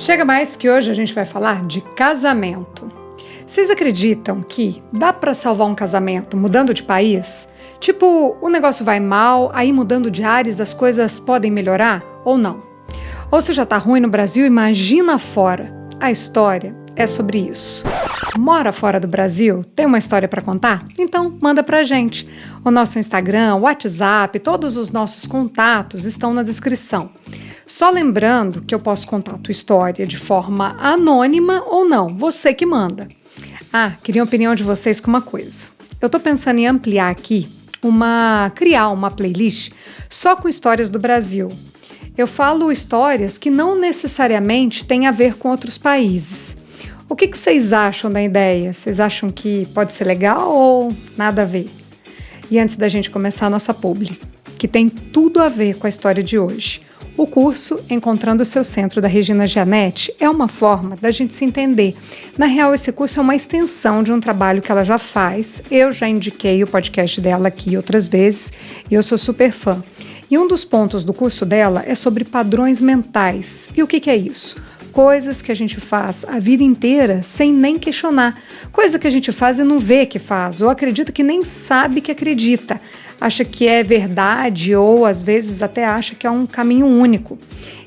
Chega mais que hoje a gente vai falar de casamento. Vocês acreditam que dá pra salvar um casamento mudando de país? Tipo, o negócio vai mal, aí mudando de ares as coisas podem melhorar ou não? Ou se já tá ruim no Brasil, imagina fora. A história é sobre isso. Mora fora do Brasil? Tem uma história pra contar? Então manda pra gente. O nosso Instagram, WhatsApp, todos os nossos contatos estão na descrição. Só lembrando que eu posso contar a tua história de forma anônima ou não, você que manda. Queria a opinião de vocês com uma coisa. Eu tô pensando em ampliar aqui, criar uma playlist só com histórias do Brasil. Eu falo histórias que não necessariamente têm a ver com outros países. O que vocês acham da ideia? Vocês acham que pode ser legal ou nada a ver? E antes da gente começar a nossa publi, que tem tudo a ver com a história de hoje, o curso Encontrando o Seu Centro da Regina Gianetti é uma forma da gente se entender. Na real, esse curso é uma extensão de um trabalho que ela já faz. Eu já indiquei o podcast dela aqui outras vezes e eu sou super fã. E um dos pontos do curso dela é sobre padrões mentais. E o que é isso? Coisas que a gente faz a vida inteira sem nem questionar. Coisa que a gente faz e não vê que faz, ou acredita que nem sabe que acredita. Acha que é verdade ou às vezes até acha que é um caminho único.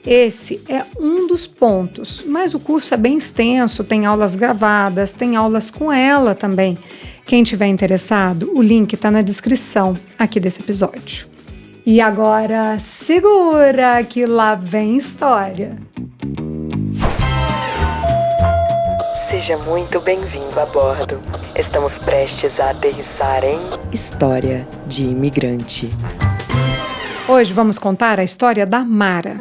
Esse é um dos pontos, mas o curso é bem extenso, tem aulas gravadas, tem aulas com ela também. Quem tiver interessado, o link está na descrição aqui desse episódio. E agora, segura que lá vem história. Seja muito bem-vindo a bordo. Estamos prestes a aterrissar em História de Imigrante. Hoje vamos contar a história da Mara.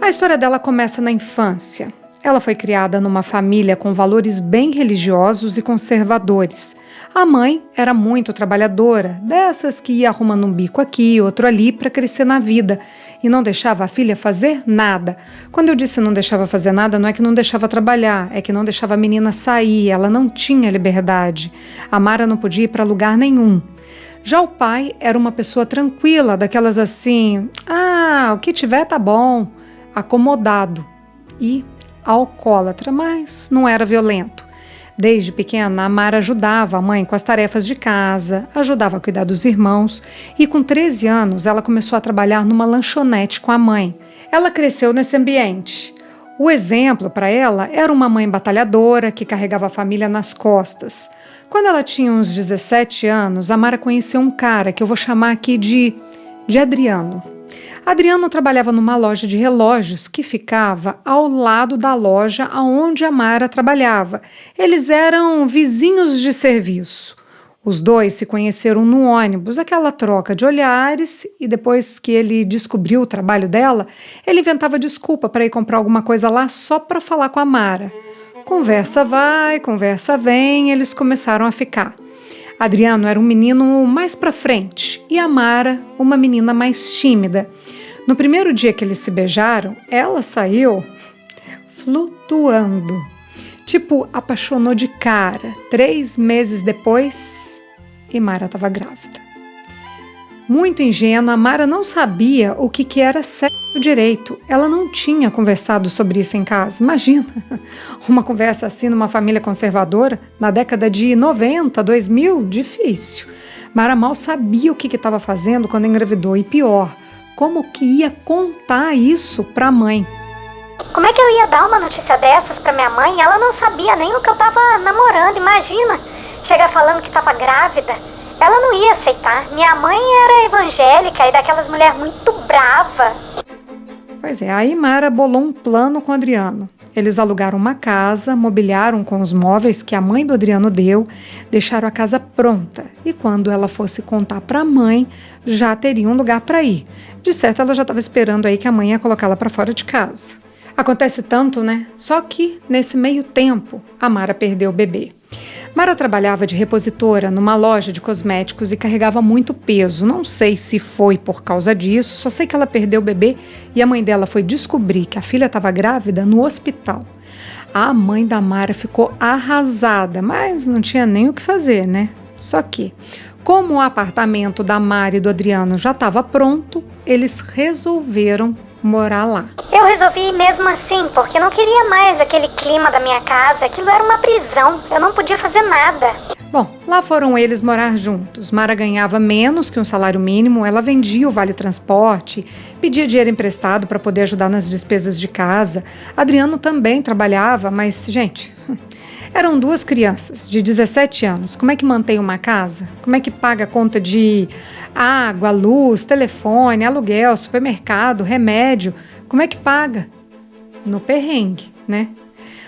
A história dela começa na infância. Ela foi criada numa família com valores bem religiosos e conservadores. A mãe era muito trabalhadora, dessas que ia arrumando um bico aqui, outro ali para crescer na vida e não deixava a filha fazer nada. Quando eu disse não deixava fazer nada, não é que não deixava trabalhar, é que não deixava a menina sair, ela não tinha liberdade. A Mara não podia ir para lugar nenhum. Já o pai era uma pessoa tranquila, daquelas assim, o que tiver tá bom, acomodado e alcoólatra, mas não era violento. Desde pequena, a Mara ajudava a mãe com as tarefas de casa, ajudava a cuidar dos irmãos e com 13 anos ela começou a trabalhar numa lanchonete com a mãe. Ela cresceu nesse ambiente. O exemplo para ela era uma mãe batalhadora que carregava a família nas costas. Quando ela tinha uns 17 anos, a Mara conheceu um cara que eu vou chamar aqui de Adriano. Adriano trabalhava numa loja de relógios que ficava ao lado da loja onde a Mara trabalhava. Eles eram vizinhos de serviço. Os dois se conheceram no ônibus, aquela troca de olhares, e depois que ele descobriu o trabalho dela, ele inventava desculpa para ir comprar alguma coisa lá só para falar com a Mara. Conversa vai, conversa vem, eles começaram a ficar. Adriano era um menino mais pra frente e a Mara uma menina mais tímida. No primeiro dia que eles se beijaram, ela saiu flutuando. Tipo, apaixonou de cara. 3 meses depois, e Mara estava grávida. Muito ingênua, a Mara não sabia o que era sexo direito. Ela não tinha conversado sobre isso em casa. Imagina, uma conversa assim numa família conservadora, na década de 90, 2000, difícil. Mara mal sabia o que estava fazendo quando engravidou e pior, como que ia contar isso para a mãe. Como é que eu ia dar uma notícia dessas para minha mãe? Ela não sabia nem o que eu estava namorando, imagina. Chegar falando que estava grávida. Ela não ia aceitar. Minha mãe era evangélica e daquelas mulheres muito brava. Pois é, aí Mara bolou um plano com o Adriano. Eles alugaram uma casa, mobiliaram com os móveis que a mãe do Adriano deu, deixaram a casa pronta. E quando ela fosse contar para a mãe, já teria um lugar para ir. De certo, ela já estava esperando aí que a mãe ia colocá-la para fora de casa. Acontece tanto, né? Só que, nesse meio tempo, a Mara perdeu o bebê. Mara trabalhava de repositora numa loja de cosméticos e carregava muito peso. Não sei se foi por causa disso, só sei que ela perdeu o bebê e a mãe dela foi descobrir que a filha estava grávida no hospital. A mãe da Mara ficou arrasada, mas não tinha nem o que fazer, né? Só que, como o apartamento da Mara e do Adriano já estava pronto, eles resolveram morar lá. Eu resolvi ir mesmo assim, porque não queria mais aquele clima da minha casa. Aquilo era uma prisão, eu não podia fazer nada. Bom, lá foram eles morar juntos. Mara ganhava menos que um salário mínimo, ela vendia o vale-transporte, pedia dinheiro emprestado para poder ajudar nas despesas de casa. Adriano também trabalhava, mas, gente, eram 2 crianças de 17 anos. Como é que mantém uma casa? Como é que paga a conta de água, luz, telefone, aluguel, supermercado, remédio? Como é que paga? No perrengue, né?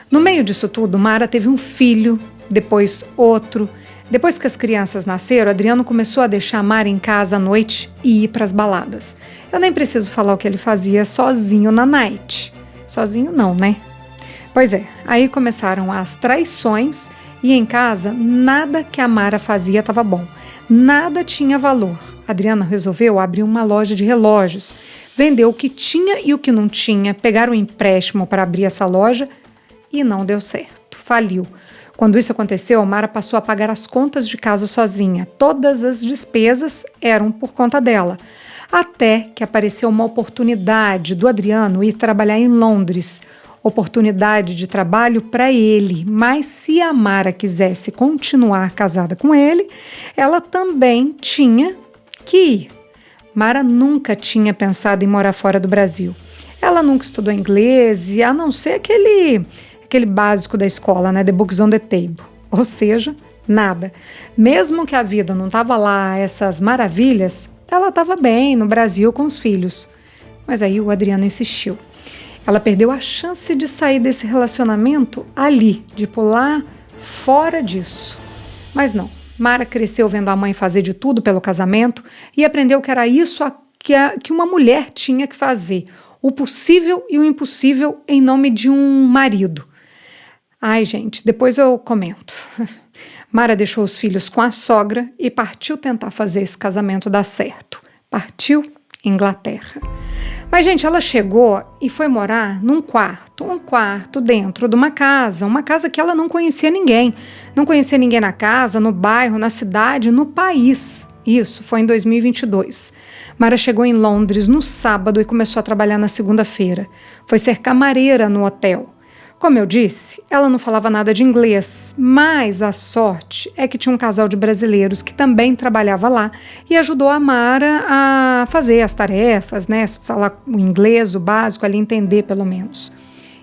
No meio disso tudo, Mara teve um filho, depois outro. Depois que as crianças nasceram, Adriano começou a deixar Mara em casa à noite e ir para as baladas. Eu nem preciso falar o que ele fazia sozinho na night. Sozinho não, né? Pois é, aí começaram as traições e em casa nada que a Mara fazia estava bom. Nada tinha valor. Adriano resolveu abrir uma loja de relógios. Vendeu o que tinha e o que não tinha, pegaram um empréstimo para abrir essa loja e não deu certo. Faliu. Quando isso aconteceu, a Mara passou a pagar as contas de casa sozinha. Todas as despesas eram por conta dela. Até que apareceu uma oportunidade do Adriano ir trabalhar em Londres. Oportunidade de trabalho para ele. Mas se a Mara quisesse continuar casada com ele, ela também tinha que ir. Mara nunca tinha pensado em morar fora do Brasil. Ela nunca estudou inglês, e a não ser aquele básico da escola, né? The books on the table. Ou seja, nada. Mesmo que a vida não estava lá, essas maravilhas, ela estava bem no Brasil com os filhos. Mas aí o Adriano insistiu. Ela perdeu a chance de sair desse relacionamento ali, de pular fora disso. Mas não. Mara cresceu vendo a mãe fazer de tudo pelo casamento e aprendeu que era isso que uma mulher tinha que fazer. O possível e o impossível em nome de um marido. Ai, gente, depois eu comento. Mara deixou os filhos com a sogra e partiu tentar fazer esse casamento dar certo. Partiu Inglaterra. Mas, gente, ela chegou e foi morar num quarto, um quarto dentro de uma casa que ela não conhecia ninguém. Não conhecia ninguém na casa, no bairro, na cidade, no país. Isso foi em 2022. Mara chegou em Londres no sábado e começou a trabalhar na segunda-feira. Foi ser camareira no hotel. Como eu disse, ela não falava nada de inglês, mas a sorte é que tinha um casal de brasileiros que também trabalhava lá e ajudou a Mara a fazer as tarefas, né? Falar o inglês, o básico, ali entender pelo menos.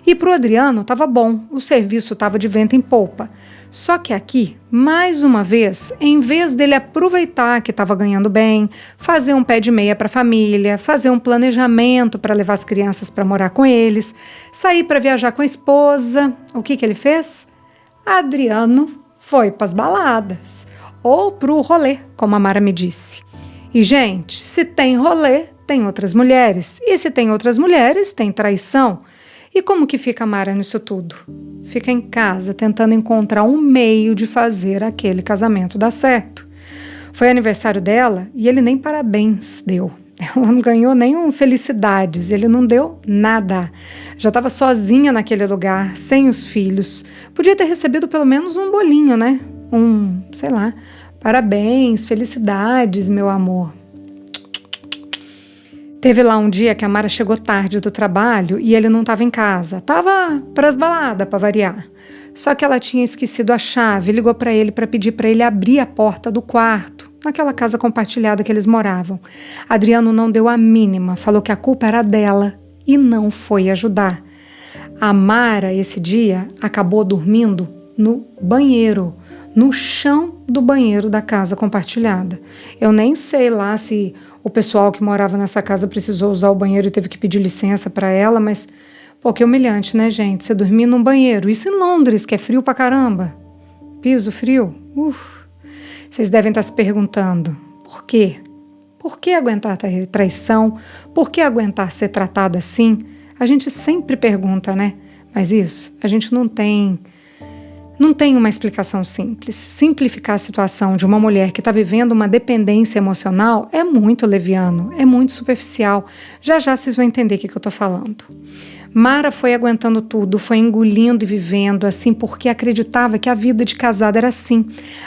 E para o Adriano estava bom, o serviço estava de vento em popa. Só que aqui, mais uma vez, em vez dele aproveitar que estava ganhando bem, fazer um pé de meia para a família, fazer um planejamento para levar as crianças para morar com eles, sair para viajar com a esposa, o que ele fez? Adriano foi para as baladas, ou para o rolê, como a Mara me disse. E, gente, se tem rolê, tem outras mulheres. E se tem outras mulheres, tem traição. E como que fica a Mara nisso tudo? Fica em casa tentando encontrar um meio de fazer aquele casamento dar certo. Foi aniversário dela e ele nem parabéns deu. Ela não ganhou nem felicidades, ele não deu nada. Já estava sozinha naquele lugar, sem os filhos. Podia ter recebido pelo menos um bolinho, né? Sei lá, parabéns, felicidades, meu amor. Teve lá um dia que a Mara chegou tarde do trabalho e ele não estava em casa. Estava para as baladas, para variar. Só que ela tinha esquecido a chave, ligou para ele para pedir para ele abrir a porta do quarto, naquela casa compartilhada que eles moravam. Adriano não deu a mínima, falou que a culpa era dela e não foi ajudar. A Mara, esse dia, acabou dormindo no banheiro, no chão do banheiro da casa compartilhada. Eu nem sei lá se o pessoal que morava nessa casa precisou usar o banheiro e teve que pedir licença para ela, mas, pô, que humilhante, né, gente? Você dormir num banheiro. Isso em Londres, que é frio pra caramba. Piso frio. Vocês devem estar se perguntando, por quê? Por que aguentar traição? Por que aguentar ser tratada assim? A gente sempre pergunta, né? Mas isso, a gente não tem uma explicação simples. Simplificar a situação de uma mulher que está vivendo uma dependência emocional é muito leviano, é muito superficial. Já vocês vão entender o que eu estou falando. Mara foi aguentando tudo, foi engolindo e vivendo assim porque acreditava que a vida de casada era assim.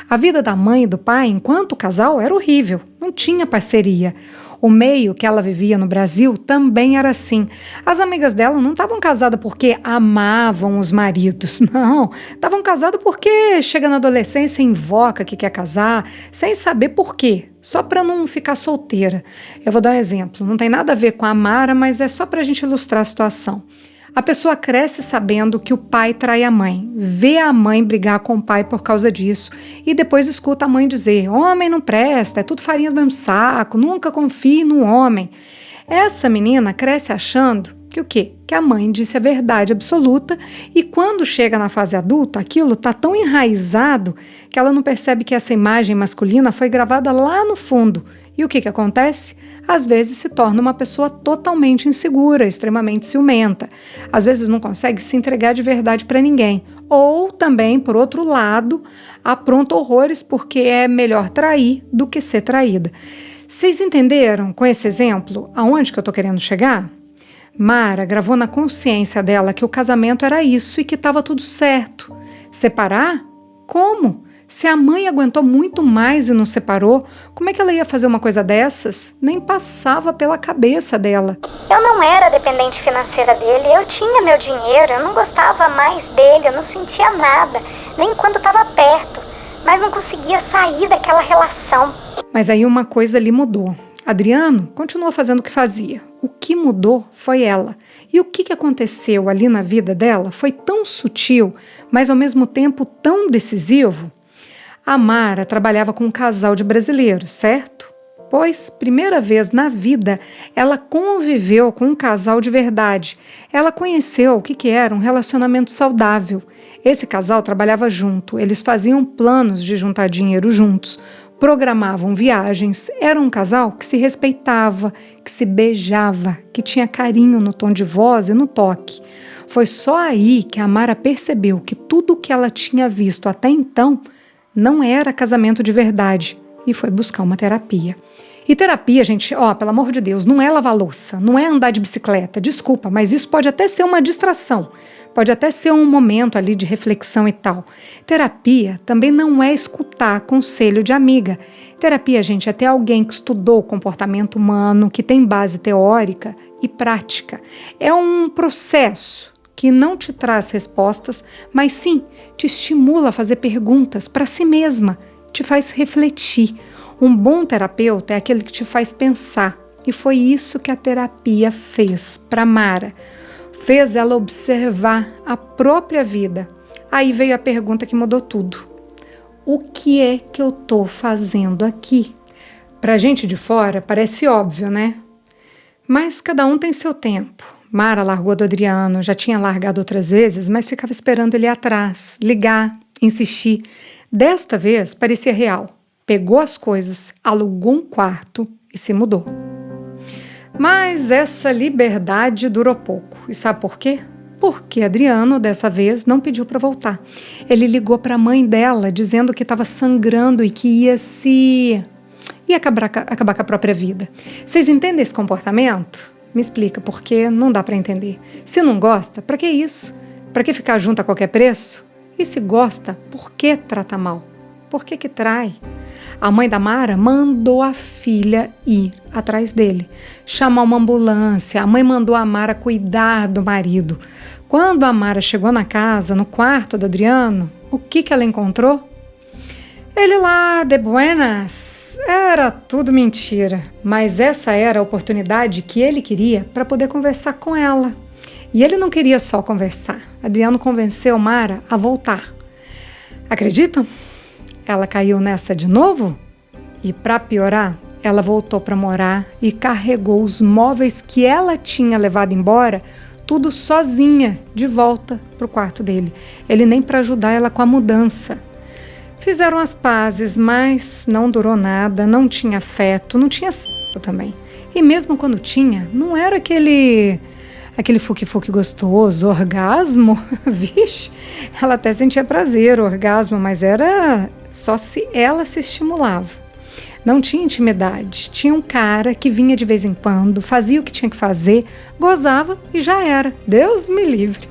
A vida da mãe e do pai, enquanto casal, era horrível, não tinha parceria. O meio que ela vivia no Brasil também era assim. As amigas dela não estavam casadas porque amavam os maridos, não. Estavam casadas porque chega na adolescência e invoca que quer casar, sem saber por quê, só para não ficar solteira. Eu vou dar um exemplo, não tem nada a ver com a Mara, mas é só para a gente ilustrar a situação. A pessoa cresce sabendo que o pai trai a mãe, vê a mãe brigar com o pai por causa disso e depois escuta a mãe dizer: homem não presta, é tudo farinha do mesmo saco, nunca confie no homem. Essa menina cresce achando que o quê? Que a mãe disse a verdade absoluta e quando chega na fase adulta, aquilo está tão enraizado que ela não percebe que essa imagem masculina foi gravada lá no fundo. E o que acontece? Às vezes se torna uma pessoa totalmente insegura, extremamente ciumenta. Às vezes não consegue se entregar de verdade para ninguém. Ou também, por outro lado, apronta horrores porque é melhor trair do que ser traída. Vocês entenderam com esse exemplo aonde que eu estou querendo chegar? Mara gravou na consciência dela que o casamento era isso e que estava tudo certo. Separar? Como? Se a mãe aguentou muito mais e não separou, como é que ela ia fazer uma coisa dessas? Nem passava pela cabeça dela. Eu não era dependente financeira dele, eu tinha meu dinheiro, eu não gostava mais dele, eu não sentia nada, nem quando estava perto, mas não conseguia sair daquela relação. Mas aí uma coisa ali mudou. Adriano continuou fazendo o que fazia. O que mudou foi ela. E o que aconteceu ali na vida dela foi tão sutil, mas ao mesmo tempo tão decisivo. A Mara trabalhava com um casal de brasileiros, certo? Pois, primeira vez na vida, ela conviveu com um casal de verdade. Ela conheceu o que era um relacionamento saudável. Esse casal trabalhava junto, eles faziam planos de juntar dinheiro juntos, programavam viagens, era um casal que se respeitava, que se beijava, que tinha carinho no tom de voz e no toque. Foi só aí que a Mara percebeu que tudo o que ela tinha visto até então não era casamento de verdade e foi buscar uma terapia. E terapia, gente, pelo amor de Deus, não é lavar louça, não é andar de bicicleta, desculpa, mas isso pode até ser uma distração, pode até ser um momento ali de reflexão e tal. Terapia também não é escutar conselho de amiga. Terapia, gente, é ter alguém que estudou o comportamento humano, que tem base teórica e prática. É um processo que não te traz respostas, mas sim te estimula a fazer perguntas para si mesma, te faz refletir. Um bom terapeuta é aquele que te faz pensar, e foi isso que a terapia fez para Mara. Fez ela observar a própria vida. Aí veio a pergunta que mudou tudo. O que é que eu estou fazendo aqui? Pra gente de fora parece óbvio, né? Mas cada um tem seu tempo. Mara largou do Adriano, já tinha largado outras vezes, mas ficava esperando ele ir atrás, ligar, insistir. Desta vez parecia real. Pegou as coisas, alugou um quarto e se mudou. Mas essa liberdade durou pouco. E sabe por quê? Porque Adriano, dessa vez, não pediu para voltar. Ele ligou para a mãe dela, dizendo que estava sangrando e que ia acabar com a própria vida. Vocês entendem esse comportamento? Me explica, porque não dá para entender. Se não gosta, para que isso? Para que ficar junto a qualquer preço? E se gosta, por que trata mal? Por que trai? A mãe da Mara mandou a filha ir atrás dele, chamar uma ambulância. A mãe mandou a Mara cuidar do marido. Quando a Mara chegou na casa, no quarto do Adriano, o que ela encontrou? Ele lá, de buenas. Era tudo mentira, mas essa era a oportunidade que ele queria para poder conversar com ela. E ele não queria só conversar. Adriano convenceu Mara a voltar. Acreditam? Ela caiu nessa de novo? E para piorar, ela voltou para morar e carregou os móveis que ela tinha levado embora, tudo sozinha, de volta para o quarto dele. Ele nem para ajudar ela com a mudança. Fizeram as pazes, mas não durou nada, não tinha afeto, não tinha sexo também. E mesmo quando tinha, não era aquele fuque-fuque gostoso, orgasmo. Vixe, ela até sentia prazer, orgasmo, mas era só se ela se estimulava. Não tinha intimidade, tinha um cara que vinha de vez em quando, fazia o que tinha que fazer, gozava e já era. Deus me livre.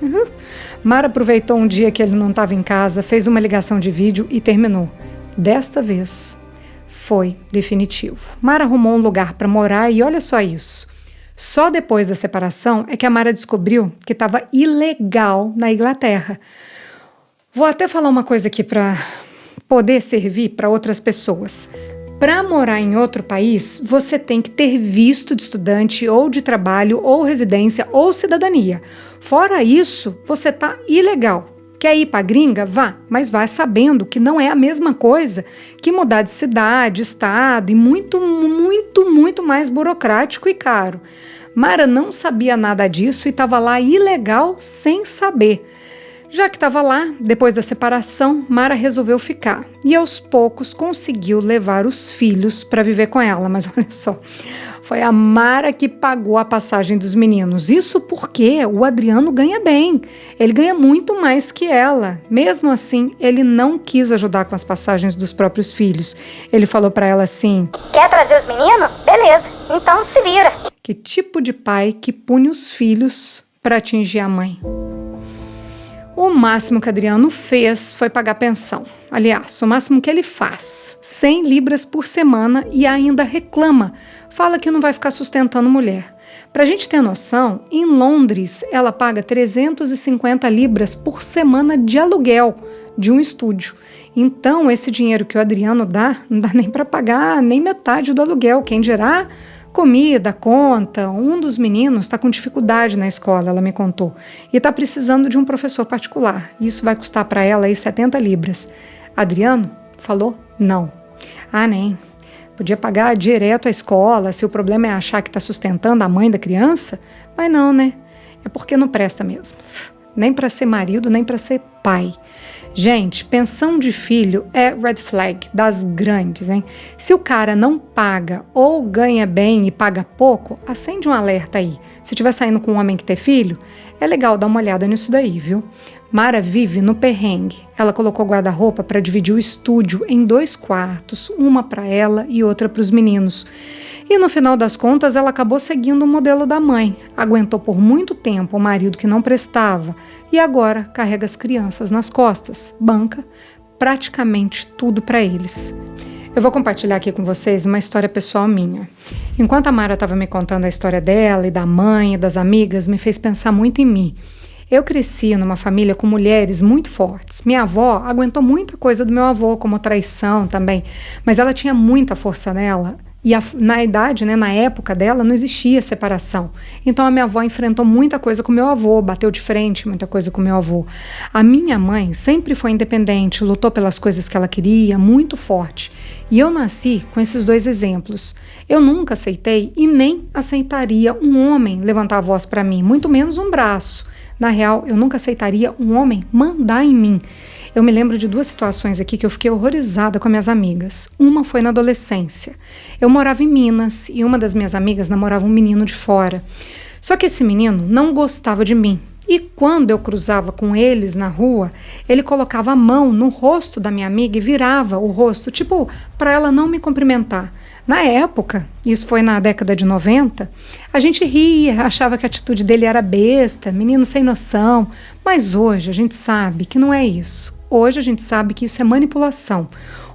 Mara aproveitou um dia que ele não estava em casa, fez uma ligação de vídeo e terminou. Desta vez, foi definitivo. Mara arrumou um lugar para morar e olha só isso. Só depois da separação é que a Mara descobriu que estava ilegal na Inglaterra. Vou até falar uma coisa aqui para poder servir para outras pessoas. Para morar em outro país, você tem que ter visto de estudante ou de trabalho ou residência ou cidadania. Fora isso, você está ilegal. Quer ir para gringa? Vá, mas vá sabendo que não é a mesma coisa que mudar de cidade, estado e muito mais burocrático e caro. Mara não sabia nada disso e estava lá ilegal sem saber. Já que estava lá, depois da separação, Mara resolveu ficar e aos poucos conseguiu levar os filhos para viver com ela. Mas olha só, foi a Mara que pagou a passagem dos meninos. Isso porque o Adriano ganha bem, ele ganha muito mais que ela. Mesmo assim, ele não quis ajudar com as passagens dos próprios filhos. Ele falou para ela assim: quer trazer os meninos? Beleza, então se vira. Que tipo de pai que pune os filhos para atingir a mãe? O máximo que Adriano fez foi pagar pensão. Aliás, o máximo que ele faz, 100 libras por semana e ainda reclama. Fala que não vai ficar sustentando mulher. Pra gente ter noção, em Londres ela paga 350 libras por semana de aluguel de um estúdio. Então esse dinheiro que o Adriano dá, não dá nem para pagar nem metade do aluguel. Quem dirá comida, conta. Um dos meninos está com dificuldade na escola, ela me contou, e está precisando de um professor particular. Isso vai custar para ela aí 70 libras. Adriano falou não. Nem. Podia pagar direto à escola, se o problema é achar que está sustentando a mãe da criança. Mas não, né? É porque não presta mesmo. Nem para ser marido, nem para ser pai. Gente, pensão de filho é red flag das grandes, hein? Se o cara não paga ou ganha bem e paga pouco, acende um alerta aí. Se tiver saindo com um homem que tem filho, é legal dar uma olhada nisso daí, viu? Mara vive no perrengue. Ela colocou guarda-roupa para dividir o estúdio em 2 quartos, uma para ela e outra para os meninos. E no final das contas, ela acabou seguindo o modelo da mãe. Aguentou por muito tempo o marido que não prestava e agora carrega as crianças nas costas, banca praticamente tudo para eles. Eu vou compartilhar aqui com vocês uma história pessoal minha. Enquanto a Mara estava me contando a história dela e da mãe e das amigas, me fez pensar muito em mim. Eu cresci numa família com mulheres muito fortes. Minha avó aguentou muita coisa do meu avô, como traição também, mas ela tinha muita força nela. E na idade, né, na época dela, não existia separação. Então a minha avó enfrentou muita coisa com meu avô, bateu de frente muita coisa com meu avô. A minha mãe sempre foi independente, lutou pelas coisas que ela queria, muito forte. E eu nasci com esses 2 exemplos. Eu nunca aceitei e nem aceitaria um homem levantar a voz para mim, muito menos um braço. Na real, eu nunca aceitaria um homem mandar em mim. Eu me lembro de 2 situações aqui que eu fiquei horrorizada com minhas amigas. Uma foi na adolescência. Eu morava em Minas e uma das minhas amigas namorava um menino de fora. Só que esse menino não gostava de mim. E quando eu cruzava com eles na rua, ele colocava a mão no rosto da minha amiga e virava o rosto, tipo, para ela não me cumprimentar. Na época, isso foi na década de 90, a gente ria, achava que a atitude dele era besta, menino sem noção. Mas hoje a gente sabe que não é isso. Hoje a gente sabe que isso é manipulação.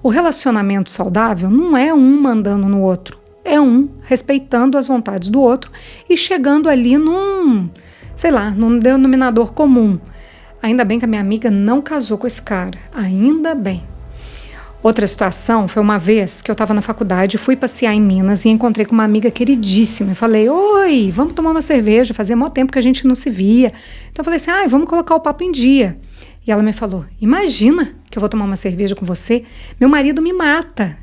O relacionamento saudável não é um mandando no outro, é um respeitando as vontades do outro e chegando ali num denominador comum. Ainda bem que a minha amiga não casou com esse cara, ainda bem. Outra situação foi uma vez que eu estava na faculdade, fui passear em Minas e encontrei com uma amiga queridíssima. Eu falei, oi, vamos tomar uma cerveja, fazia mó tempo que a gente não se via. Então eu falei assim, vamos colocar o papo em dia. E ela me falou, imagina que eu vou tomar uma cerveja com você, meu marido me mata.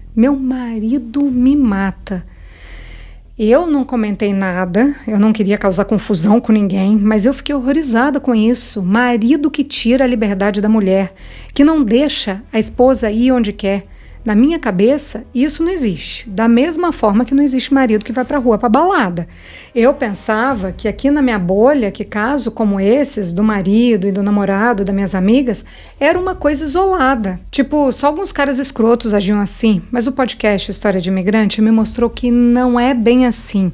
Eu não comentei nada, eu não queria causar confusão com ninguém, mas eu fiquei horrorizada com isso. Marido que tira a liberdade da mulher, que não deixa a esposa ir onde quer. Na minha cabeça, isso não existe. Da mesma forma que não existe marido que vai pra rua pra balada. Eu pensava que aqui na minha bolha, que casos como esses, do marido e do namorado das minhas amigas, era uma coisa isolada. Tipo, só alguns caras escrotos agiam assim. Mas o podcast História de Imigrante me mostrou que não é bem assim.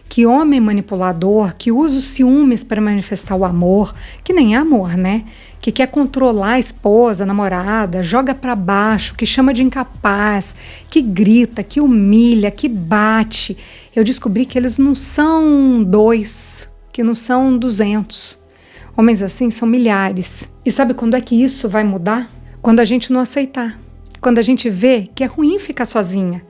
Que homem manipulador, que usa os ciúmes para manifestar o amor, que nem é amor, né? Que quer controlar a esposa, a namorada, joga para baixo, que chama de incapaz, que grita, que humilha, que bate. Eu descobri que eles não são 2, que não são 200. Homens assim são milhares. E sabe quando é que isso vai mudar? Quando a gente não aceitar. Quando a gente vê que é ruim ficar sozinha.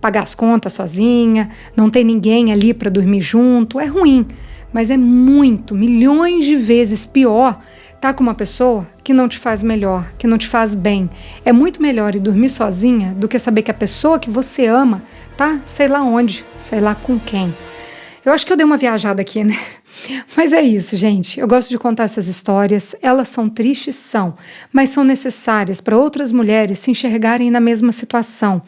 Pagar as contas sozinha, não ter ninguém ali para dormir junto, é ruim. Mas é muito, milhões de vezes pior estar com uma pessoa que não te faz melhor, que não te faz bem. É muito melhor ir dormir sozinha do que saber que a pessoa que você ama tá sei lá onde, sei lá com quem. Eu acho que eu dei uma viajada aqui, né? Mas é isso, gente. Eu gosto de contar essas histórias. Elas são tristes, são, mas são necessárias para outras mulheres se enxergarem na mesma situação.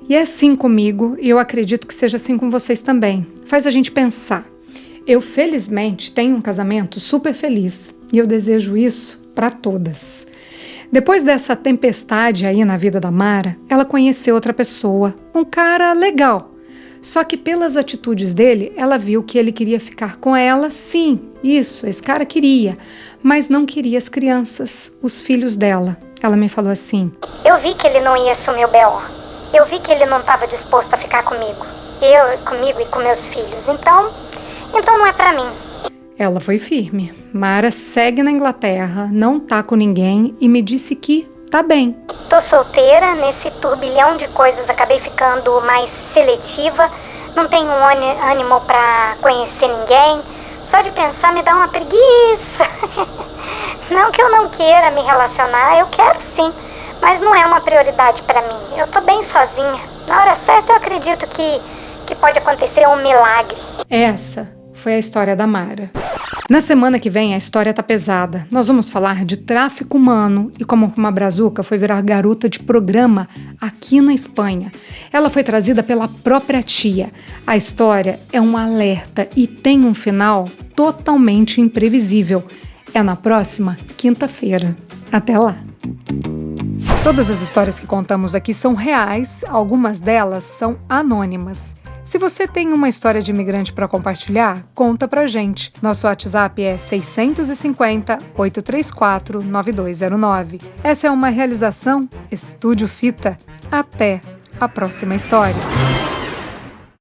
E é assim comigo, e eu acredito que seja assim com vocês também. Faz a gente pensar. Eu, felizmente, tenho um casamento super feliz, e eu desejo isso para todas. Depois dessa tempestade aí na vida da Mara, ela conheceu outra pessoa, um cara legal. Só que pelas atitudes dele, ela viu que ele queria ficar com ela, sim, isso, esse cara queria, mas não queria as crianças, os filhos dela. Ela me falou assim: eu vi que ele não ia assumir o B.O. Eu vi que ele não estava disposto a ficar comigo. Comigo e com meus filhos. Então não é pra mim. Ela foi firme. Mara segue na Inglaterra, não tá com ninguém e me disse que tá bem. Tô solteira, nesse turbilhão de coisas acabei ficando mais seletiva. Não tenho ânimo pra conhecer ninguém. Só de pensar me dá uma preguiça. Não que eu não queira me relacionar, eu quero sim. Mas não é uma prioridade pra mim. Eu tô bem sozinha. Na hora certa eu acredito que pode acontecer um milagre. Essa foi a história da Mara. Na semana que vem a história tá pesada. Nós vamos falar de tráfico humano e como uma brazuca foi virar garota de programa aqui na Espanha. Ela foi trazida pela própria tia. A história é um alerta e tem um final totalmente imprevisível. É na próxima quinta-feira. Até lá! Todas as histórias que contamos aqui são reais, algumas delas são anônimas. Se você tem uma história de imigrante para compartilhar, conta pra gente. Nosso WhatsApp é 650-834-9209. Essa é uma realização Estúdio Fita. Até a próxima história.